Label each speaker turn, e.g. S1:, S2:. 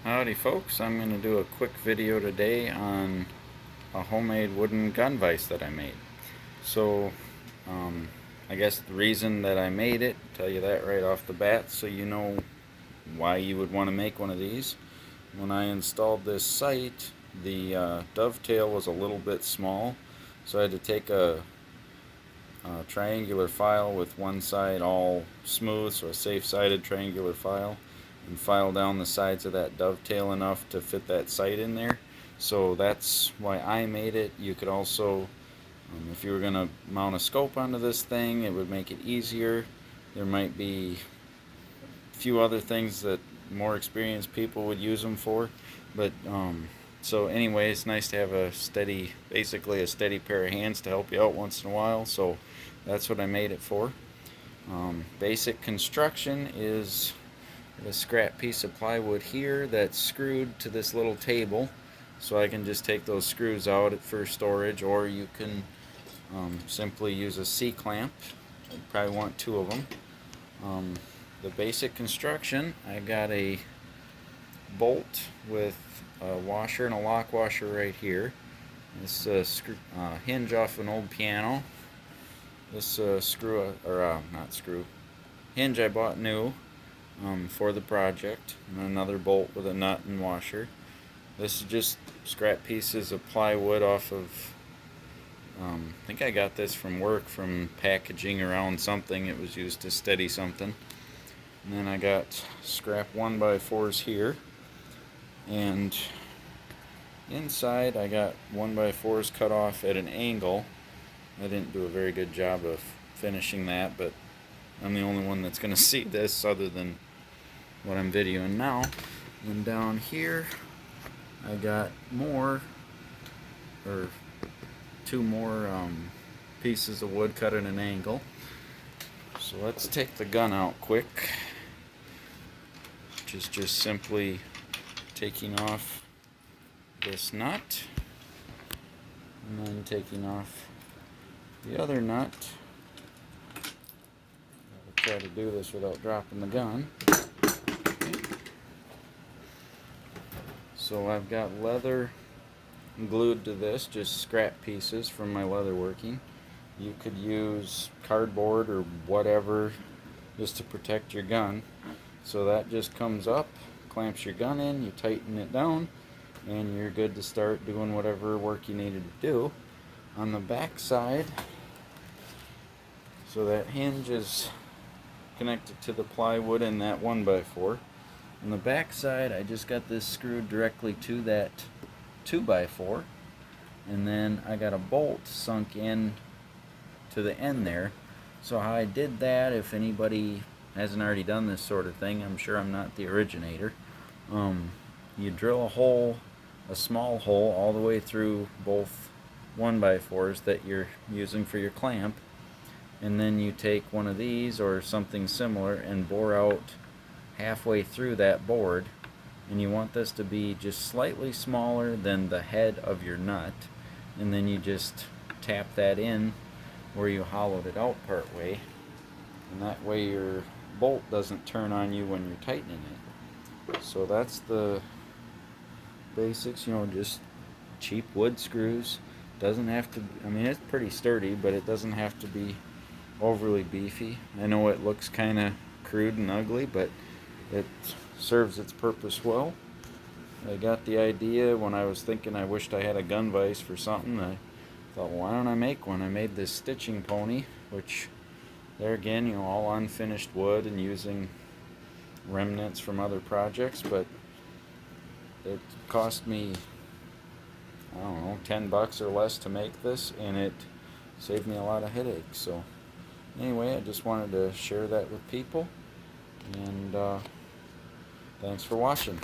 S1: Howdy folks, I'm going to do a quick video today on a homemade wooden gun vise that I made. So, I guess the reason that I made it, tell you that right off the bat so you know why you would want to make one of these. When I installed this sight, the dovetail was a little bit small, so I had to take a triangular file with one side all smooth, so a safe-sided triangular file, and file down the sides of that dovetail enough to fit that sight in there. So that's why I made it. You could also, if you were going to mount a scope onto this thing, it would make it easier. There might be a few other things that more experienced people would use them for, but so anyway, it's nice to have a steady, basically a steady pair of hands to help you out once in a while, so that's what I made it for. Basic construction is a scrap piece of plywood here that's screwed to this little table, so I can just take those screws out for storage, or you can simply use a C-clamp. You probably want two of them. The basic construction, I got a bolt with a washer and a lock washer right here. This hinge off an old piano. This hinge I bought new for the project, and another bolt with a nut and washer. This is just scrap pieces of plywood off of, I think I got this from work, from packaging around something. It was used to steady something. And then I got scrap 1x4s here, and inside I got 1x4s cut off at an angle. I didn't do a very good job of finishing that, but I'm the only one that's going to see this other than what I'm videoing now. And down here I got two more pieces of wood cut at an angle. So let's take the gun out quick, which is just simply taking off this nut and then taking off the other nut. I'll try to do this without dropping the gun. Okay. So I've got leather glued to this, just scrap pieces from my leather working. You could use cardboard or whatever just to protect your gun. So that just comes up, clamps your gun in, you tighten it down, and you're good to start doing whatever work you needed to do. On the back side, so that hinge is connected to the plywood in that 1x4. On the back side, I just got this screwed directly to that 2x4, and then I got a bolt sunk in to the end there. So how I did that, if anybody hasn't already done this sort of thing, I'm sure I'm not the originator. You drill a hole, a small hole, all the way through both 1x4s that you're using for your clamp, and then you take one of these or something similar and bore out halfway through that board, and you want this to be just slightly smaller than the head of your nut, and then you just tap that in where you hollowed it out part way, and that way your bolt doesn't turn on you when you're tightening it. So that's the basics, just cheap wood screws. Doesn't have to, I mean, it's pretty sturdy, but it doesn't have to be overly beefy. I know it looks kind of crude and ugly, but it serves its purpose well. I got the idea when I was thinking I wished I had a gun vise for something. I thought, well, why don't I make one? I made this stitching pony, which there again, all unfinished wood and using remnants from other projects, but it cost me, I don't know, $10 or less to make this, and it saved me a lot of headaches. So anyway, I just wanted to share that with people, and thanks for watching.